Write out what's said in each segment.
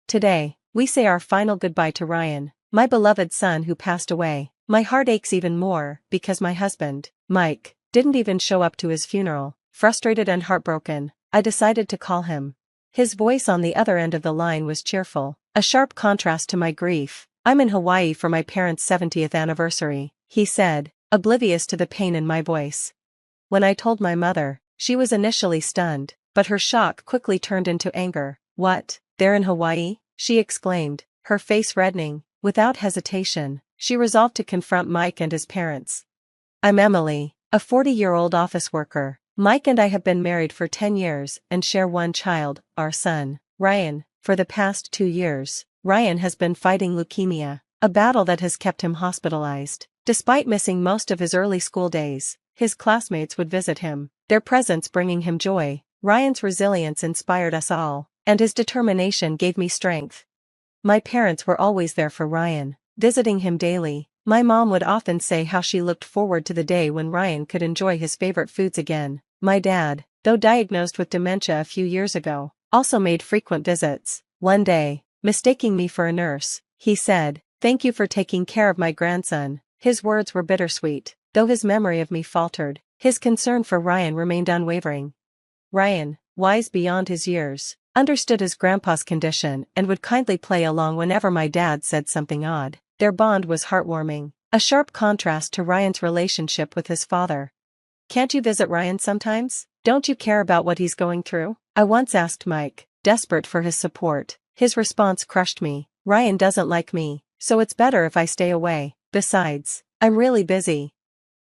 Today, we say our final goodbye to Ryan, my beloved son who passed away. My heart aches even more because my husband, Mike, didn't even show up to his funeral. Frustrated and heartbroken, I decided to call him. His voice on the other end of the line was cheerful, a sharp contrast to my grief. "I'm in Hawaii for my parents' 70th anniversary," he said, oblivious to the pain in my voice. When I told my mother, she was initially stunned, but her shock quickly turned into anger. "What, they're in Hawaii?" she exclaimed, her face reddening. Without hesitation, she resolved to confront Mike and his parents. "I'm Emily, a 40-year-old office worker. Mike and I have been married for 10 years and share one child, our son, Ryan. For the past 2 years, Ryan has been fighting leukemia, a battle that has kept him hospitalized. Despite missing most of his early school days, his classmates would visit him, their presence bringing him joy. Ryan's resilience inspired us all, and his determination gave me strength. My parents were always there for Ryan, visiting him daily. My mom would often say how she looked forward to the day when Ryan could enjoy his favorite foods again. My dad, though diagnosed with dementia a few years ago, also made frequent visits. One day, mistaking me for a nurse, he said, "Thank you for taking care of my grandson." His words were bittersweet. Though his memory of me faltered, his concern for Ryan remained unwavering. Ryan, wise beyond his years, understood his grandpa's condition and would kindly play along whenever my dad said something odd. Their bond was heartwarming, a sharp contrast to Ryan's relationship with his father. "Can't you visit Ryan sometimes? Don't you care about what he's going through?" I once asked Mike, desperate for his support. His response crushed me. "Ryan doesn't like me, so it's better if I stay away. Besides, I'm really busy."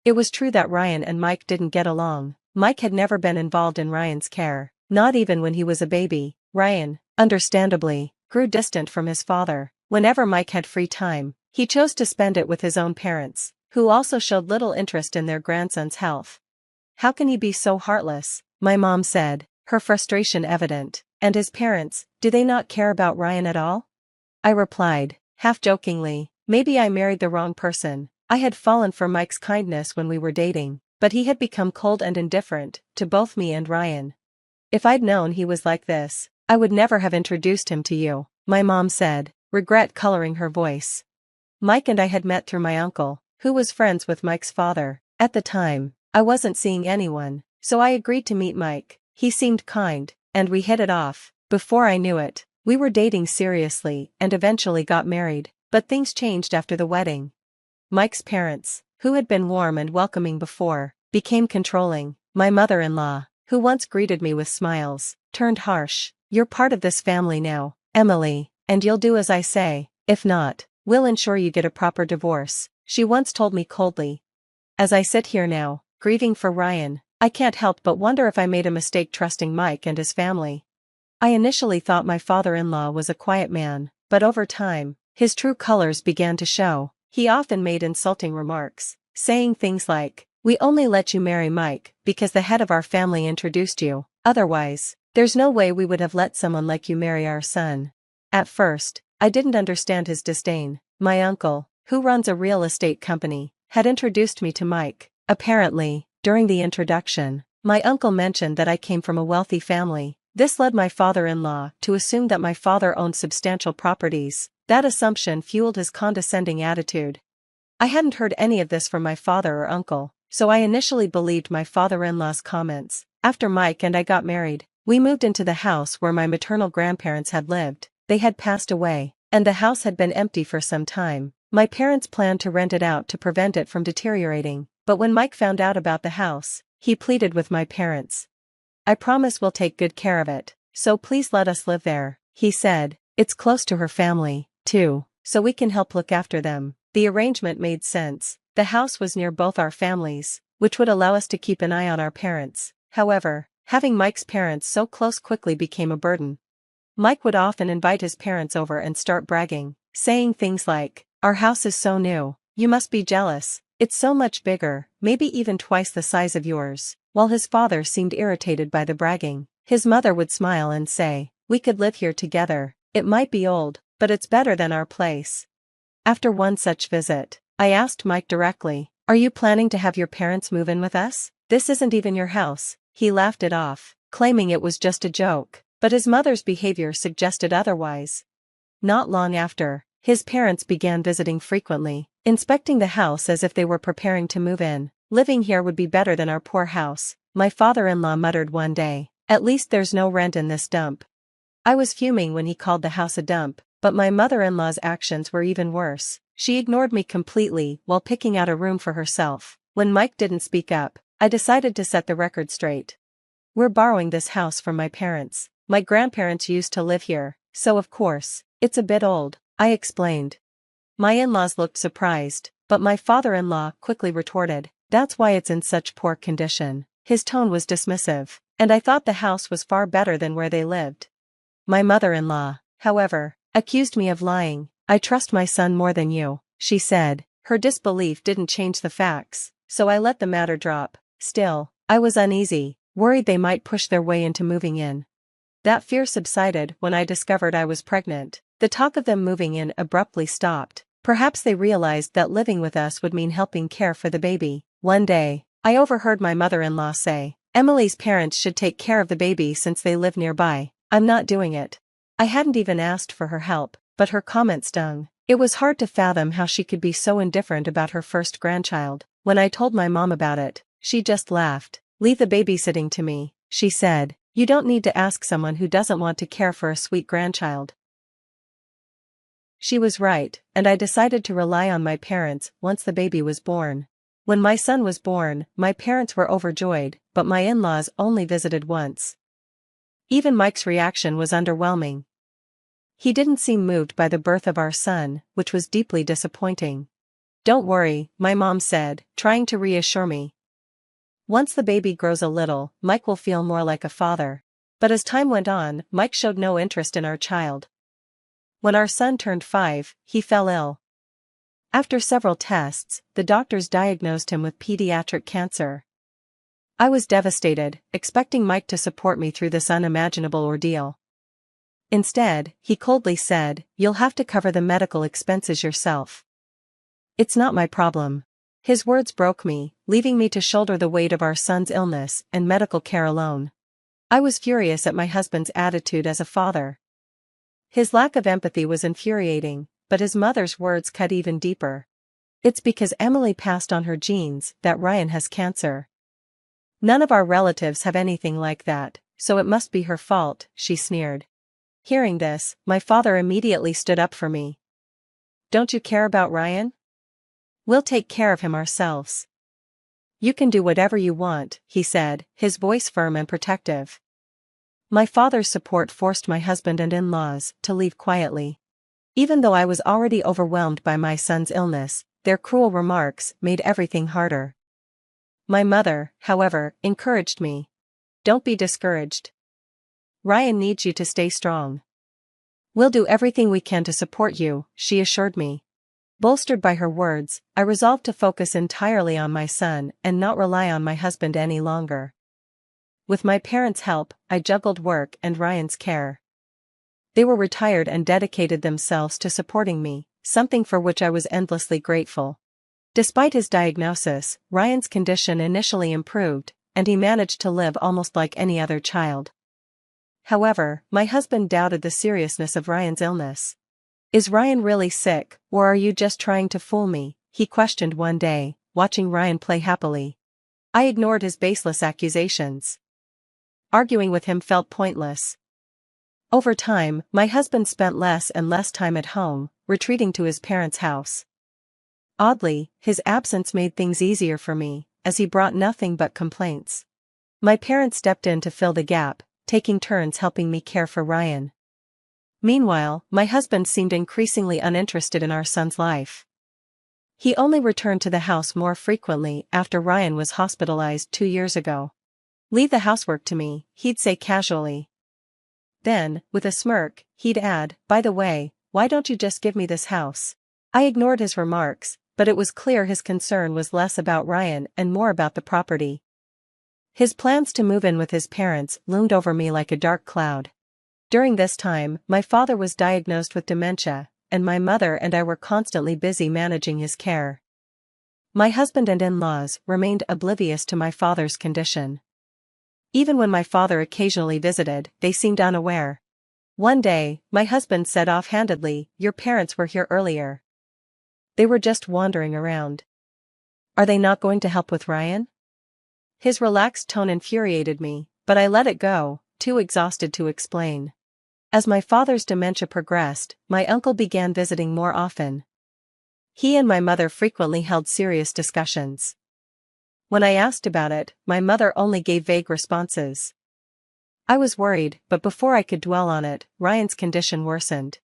It was true that Ryan and Mike didn't get along. Mike had never been involved in Ryan's care, not even when he was a baby. Ryan, understandably, grew distant from his father. Whenever Mike had free time, he chose to spend it with his own parents, who also showed little interest in their grandson's health. "How can he be so heartless?" my mom said, her frustration evident. "And his parents, do they not care about Ryan at all?" I replied, half jokingly, "Maybe I married the wrong person." I had fallen for Mike's kindness when we were dating, but he had become cold and indifferent to both me and Ryan. "If I'd known he was like this, I would never have introduced him to you," my mom said, regret coloring her voice. Mike and I had met through my uncle, who was friends with Mike's father. At the time, I wasn't seeing anyone, so I agreed to meet Mike. He seemed kind, and we hit it off. Before I knew it, we were dating seriously and eventually got married, but things changed after the wedding. Mike's parents, who had been warm and welcoming before, became controlling. My mother-in-law, who once greeted me with smiles, turned harsh. "You're part of this family now, Emily, and you'll do as I say. If not, we'll ensure you get a proper divorce," she once told me coldly. As I sit here now, grieving for Ryan, I can't help but wonder if I made a mistake trusting Mike and his family. I initially thought my father-in-law was a quiet man, but over time, his true colors began to show. He often made insulting remarks, saying things like, "We only let you marry Mike because the head of our family introduced you. Otherwise, there's no way we would have let someone like you marry our son." At first, I didn't understand his disdain. My uncle, who runs a real estate company, had introduced me to Mike. Apparently, during the introduction, my uncle mentioned that I came from a wealthy family. This led my father-in-law to assume that my father owned substantial properties. That assumption fueled his condescending attitude. I hadn't heard any of this from my father or uncle, so I initially believed my father-in-law's comments. After Mike and I got married, we moved into the house where my maternal grandparents had lived. They had passed away, and the house had been empty for some time. My parents planned to rent it out to prevent it from deteriorating, but when Mike found out about the house, he pleaded with my parents. "I promise we'll take good care of it, so please let us live there," he said. "It's close to her family, too, so we can help look after them." The arrangement made sense. The house was near both our families, which would allow us to keep an eye on our parents. However, having Mike's parents so close quickly became a burden. Mike would often invite his parents over and start bragging, saying things like, "Our house is so new, you must be jealous. It's so much bigger, maybe even twice the size of yours." While his father seemed irritated by the bragging, his mother would smile and say, "We could live here together. It might be old, but it's better than our place." After one such visit, I asked Mike directly, "Are you planning to have your parents move in with us? This isn't even your house." He laughed it off, claiming it was just a joke, but his mother's behavior suggested otherwise. Not long after, his parents began visiting frequently, inspecting the house as if they were preparing to move in. Living here would be better than our poor house, my father-in-law muttered one day. At least there's no rent in this dump. I was fuming when he called the house a dump, but my mother-in-law's actions were even worse. She ignored me completely while picking out a room for herself. When Mike didn't speak up, I decided to set the record straight. We're borrowing this house from my parents. My grandparents used to live here, so of course, it's a bit old, I explained. My in-laws looked surprised, but my father-in-law quickly retorted, that's why it's in such poor condition. His tone was dismissive, and I thought the house was far better than where they lived. My mother-in-law, however, accused me of lying. I trust my son more than you, she said. Her disbelief didn't change the facts, so I let the matter drop. Still, I was uneasy, worried they might push their way into moving in. That fear subsided when I discovered I was pregnant. The talk of them moving in abruptly stopped. Perhaps they realized that living with us would mean helping care for the baby. One day, I overheard my mother-in-law say, Emily's parents should take care of the baby since they live nearby. I'm not doing it. I hadn't even asked for her help, but her comment stung. It was hard to fathom how she could be so indifferent about her first grandchild. When I told my mom about it, she just laughed. Leave the babysitting to me, she said. You don't need to ask someone who doesn't want to care for a sweet grandchild. She was right, and I decided to rely on my parents once the baby was born. When my son was born, my parents were overjoyed, but my in-laws only visited once. Even Mike's reaction was underwhelming. He didn't seem moved by the birth of our son, which was deeply disappointing. Don't worry, my mom said, trying to reassure me. Once the baby grows a little, Mike will feel more like a father. But as time went on, Mike showed no interest in our child. When our son turned 5, he fell ill. After several tests, the doctors diagnosed him with pediatric cancer. I was devastated, expecting Mike to support me through this unimaginable ordeal. Instead, he coldly said, "You'll have to cover the medical expenses yourself." It's not my problem. His words broke me, leaving me to shoulder the weight of our son's illness and medical care alone. I was furious at my husband's attitude as a father. His lack of empathy was infuriating, but his mother's words cut even deeper. It's because Emily passed on her genes that Ryan has cancer. None of our relatives have anything like that, so it must be her fault, she sneered. Hearing this, my father immediately stood up for me. Don't you care about Ryan? We'll take care of him ourselves. You can do whatever you want, he said, his voice firm and protective. My father's support forced my husband and in-laws to leave quietly. Even though I was already overwhelmed by my son's illness, their cruel remarks made everything harder. My mother, however, encouraged me. Don't be discouraged. Ryan needs you to stay strong. We'll do everything we can to support you, she assured me. Bolstered by her words, I resolved to focus entirely on my son and not rely on my husband any longer. With my parents' help, I juggled work and Ryan's care. They were retired and dedicated themselves to supporting me, something for which I was endlessly grateful. Despite his diagnosis, Ryan's condition initially improved, and he managed to live almost like any other child. However, my husband doubted the seriousness of Ryan's illness. Is Ryan really sick, or are you just trying to fool me? He questioned one day, watching Ryan play happily. I ignored his baseless accusations. Arguing with him felt pointless. Over time, my husband spent less and less time at home, retreating to his parents' house. Oddly, his absence made things easier for me, as he brought nothing but complaints. My parents stepped in to fill the gap, taking turns helping me care for Ryan. Meanwhile, my husband seemed increasingly uninterested in our son's life. He only returned to the house more frequently after Ryan was hospitalized 2 years ago. Leave the housework to me, he'd say casually. Then, with a smirk, he'd add, by the way, why don't you just give me this house? I ignored his remarks, but it was clear his concern was less about Ryan and more about the property. His plans to move in with his parents loomed over me like a dark cloud. During this time, my father was diagnosed with dementia, and my mother and I were constantly busy managing his care. My husband and in-laws remained oblivious to my father's condition. Even when my father occasionally visited, they seemed unaware. One day, my husband said offhandedly, "Your parents were here earlier." "They were just wandering around." "Are they not going to help with Ryan?" His relaxed tone infuriated me, but I let it go, too exhausted to explain. As my father's dementia progressed, my uncle began visiting more often. He and my mother frequently held serious discussions. When I asked about it, my mother only gave vague responses. I was worried, but before I could dwell on it, Ryan's condition worsened.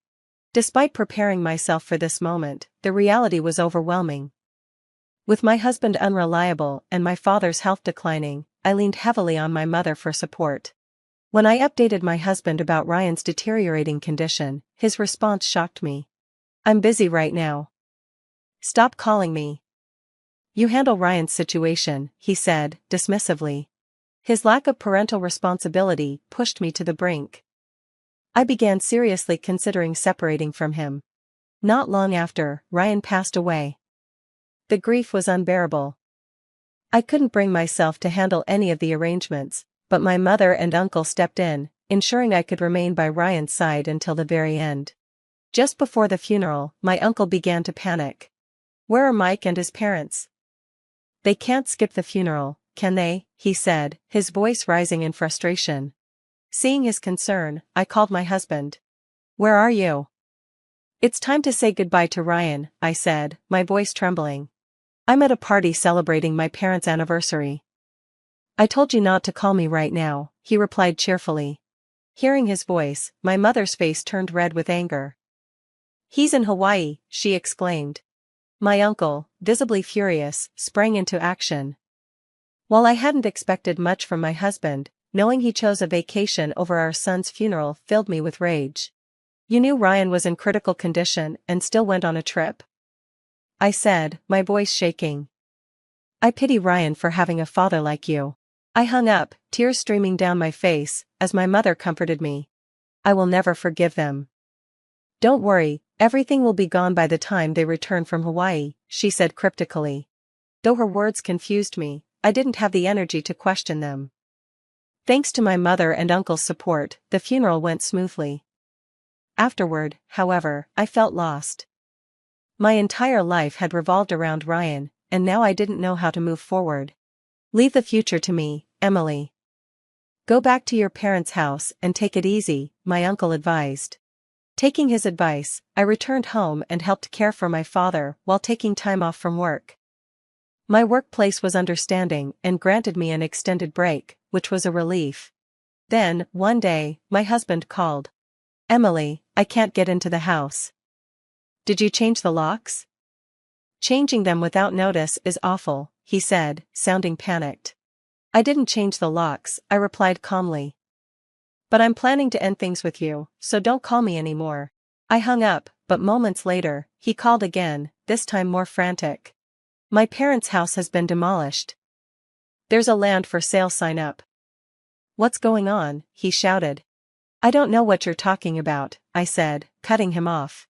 Despite preparing myself for this moment, the reality was overwhelming. With my husband unreliable and my father's health declining, I leaned heavily on my mother for support. When I updated my husband about Ryan's deteriorating condition, his response shocked me. "I'm busy right now. Stop calling me." "You handle Ryan's situation," he said, dismissively. His lack of parental responsibility pushed me to the brink. I began seriously considering separating from him. Not long after, Ryan passed away. The grief was unbearable. I couldn't bring myself to handle any of the arrangements, but my mother and uncle stepped in, ensuring I could remain by Ryan's side until the very end. Just before the funeral, my uncle began to panic. "Where are Mike and his parents?" "They can't skip the funeral, can they?" he said, his voice rising in frustration. Seeing his concern, I called my husband. "Where are you?" "It's time to say goodbye to Ryan," I said, my voice trembling. "I'm at a party celebrating my parents' anniversary." "I told you not to call me right now," he replied cheerfully. Hearing his voice, my mother's face turned red with anger. "He's in Hawaii," she exclaimed. My uncle, visibly furious, sprang into action. While I hadn't expected much from my husband, knowing he chose a vacation over our son's funeral filled me with rage. "You knew Ryan was in critical condition and still went on a trip?" I said, my voice shaking. "I pity Ryan for having a father like you." I hung up, tears streaming down my face, as my mother comforted me. "I will never forgive them." "Don't worry, everything will be gone by the time they return from Hawaii," she said cryptically. Though her words confused me, I didn't have the energy to question them. Thanks to my mother and uncle's support, the funeral went smoothly. Afterward, however, I felt lost. My entire life had revolved around Ryan, and now I didn't know how to move forward. "Leave the future to me, Emily. Go back to your parents' house and take it easy," my uncle advised. Taking his advice, I returned home and helped care for my father while taking time off from work. My workplace was understanding and granted me an extended break, which was a relief. Then, one day, my husband called. "Emily, I can't get into the house." "Did you change the locks?" "Changing them without notice is awful," he said, sounding panicked. "I didn't change the locks," I replied calmly. "But I'm planning to end things with you, so don't call me anymore." I hung up, but moments later, he called again, this time more frantic. "My parents' house has been demolished. There's a land for sale sign up." "What's going on?" he shouted. "I don't know what you're talking about," I said, cutting him off.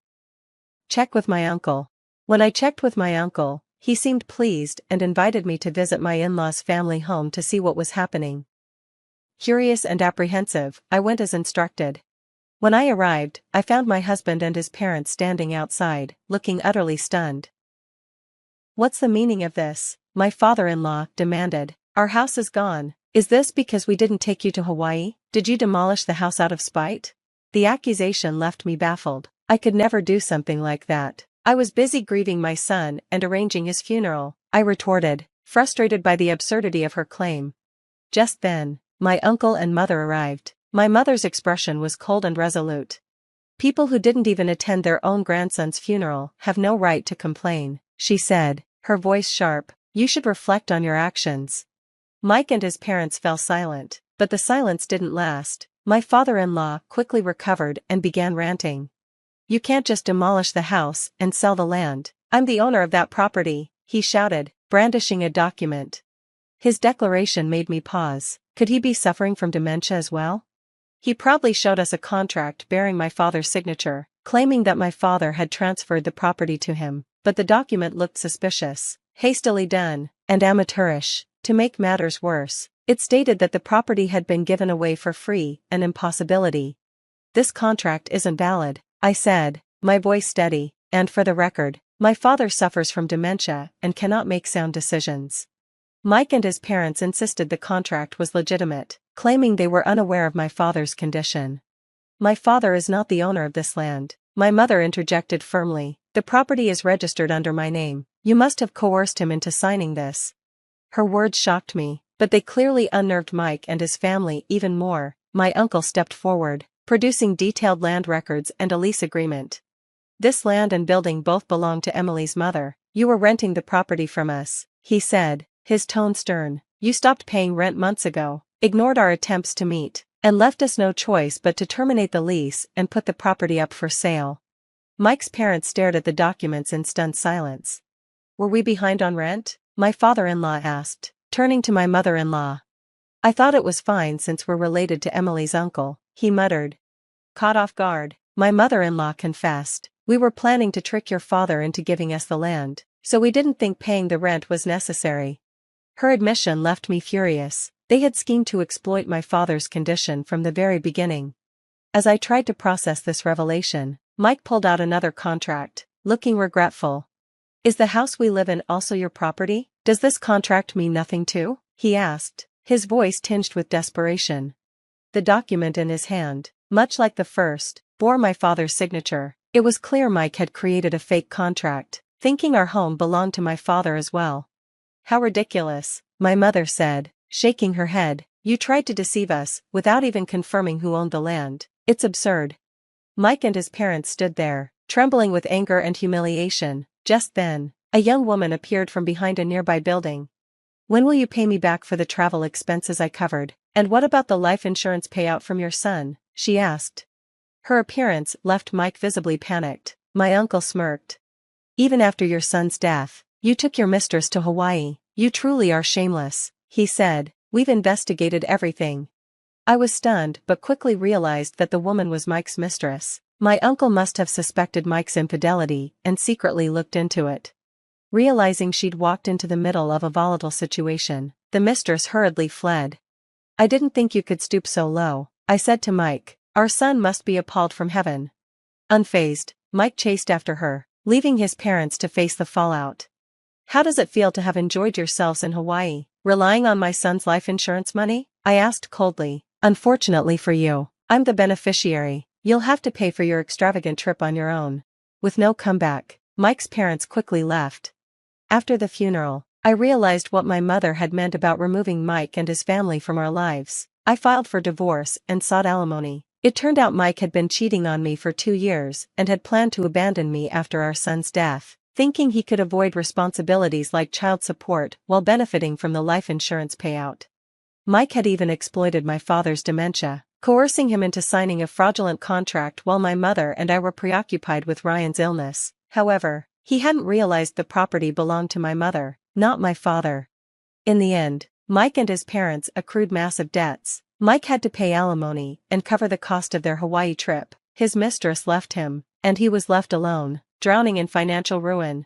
"Check with my uncle." When I checked with my uncle, he seemed pleased and invited me to visit my in-laws' family home to see what was happening. Curious and apprehensive, I went as instructed. When I arrived, I found my husband and his parents standing outside, looking utterly stunned. "What's the meaning of this?" my father-in-law demanded. "Our house is gone. Is this because we didn't take you to Hawaii? Did you demolish the house out of spite?" The accusation left me baffled. I could never do something like that. "I was busy grieving my son and arranging his funeral," I retorted, frustrated by the absurdity of her claim. Just then, my uncle and mother arrived. My mother's expression was cold and resolute. "People who didn't even attend their own grandson's funeral have no right to complain," she said, her voice sharp. "You should reflect on your actions." Mike and his parents fell silent, but the silence didn't last. My father-in-law quickly recovered and began ranting. "You can't just demolish the house and sell the land. I'm the owner of that property," he shouted, brandishing a document. His declaration made me pause. Could he be suffering from dementia as well? He proudly showed us a contract bearing my father's signature, claiming that my father had transferred the property to him, but the document looked suspicious, hastily done, and amateurish. To make matters worse, it stated that the property had been given away for free, an impossibility. This contract isn't valid, I said, my voice steady, and for the record, my father suffers from dementia and cannot make sound decisions. Mike and his parents insisted the contract was legitimate, claiming they were unaware of my father's condition. My father is not the owner of this land, my mother interjected firmly. The property is registered under my name. You must have coerced him into signing this. Her words shocked me, but they clearly unnerved Mike and his family even more. My uncle stepped forward, producing detailed land records and a lease agreement. This land and building both belong to Emily's mother. You were renting the property from us, he said, his tone stern. You stopped paying rent months ago, ignored our attempts to meet, and left us no choice but to terminate the lease and put the property up for sale. Mike's parents stared at the documents in stunned silence. Were we behind on rent? My father-in-law asked, turning to my mother-in-law. I thought it was fine since we're related to Emily's uncle, he muttered. Caught off guard, my mother-in-law confessed. We were planning to trick your father into giving us the land, so we didn't think paying the rent was necessary. Her admission left me furious. They had schemed to exploit my father's condition from the very beginning. As I tried to process this revelation, Mike pulled out another contract, looking regretful. Is the house we live in also your property? Does this contract mean nothing too? He asked, his voice tinged with desperation. The document in his hand, much like the first, bore my father's signature. It was clear Mike had created a fake contract, thinking our home belonged to my father as well. How ridiculous, my mother said, shaking her head. You tried to deceive us, without even confirming who owned the land. It's absurd. Mike and his parents stood there, trembling with anger and humiliation. Just then, a young woman appeared from behind a nearby building. When will you pay me back for the travel expenses I covered? And what about the life insurance payout from your son? She asked. Her appearance left Mike visibly panicked. My uncle smirked. Even after your son's death, you took your mistress to Hawaii. You truly are shameless, he said. We've investigated everything. I was stunned but quickly realized that the woman was Mike's mistress. My uncle must have suspected Mike's infidelity and secretly looked into it. Realizing she'd walked into the middle of a volatile situation, the mistress hurriedly fled. I didn't think you could stoop so low, I said to Mike. Our son must be appalled from heaven. Unfazed, Mike chased after her, leaving his parents to face the fallout. How does it feel to have enjoyed yourselves in Hawaii, relying on my son's life insurance money? I asked coldly. Unfortunately for you, I'm the beneficiary. You'll have to pay for your extravagant trip on your own. With no comeback, Mike's parents quickly left. After the funeral, I realized what my mother had meant about removing Mike and his family from our lives. I filed for divorce and sought alimony. It turned out Mike had been cheating on me for 2 years and had planned to abandon me after our son's death, thinking he could avoid responsibilities like child support while benefiting from the life insurance payout. Mike had even exploited my father's dementia, coercing him into signing a fraudulent contract while my mother and I were preoccupied with Ryan's illness. However, he hadn't realized the property belonged to my mother, not my father. In the end, Mike and his parents accrued massive debts. Mike had to pay alimony and cover the cost of their Hawaii trip. His mistress left him, and he was left alone, drowning in financial ruin.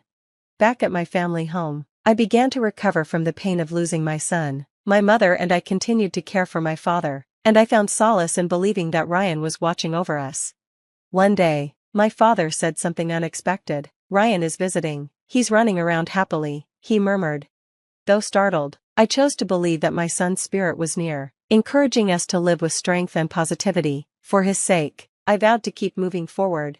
Back at my family home, I began to recover from the pain of losing my son. My mother and I continued to care for my father, and I found solace in believing that Ryan was watching over us. One day, my father said something unexpected. Ryan is visiting. He's running around happily, he murmured. Though startled, I chose to believe that my son's spirit was near, encouraging us to live with strength and positivity. For his sake, I vowed to keep moving forward.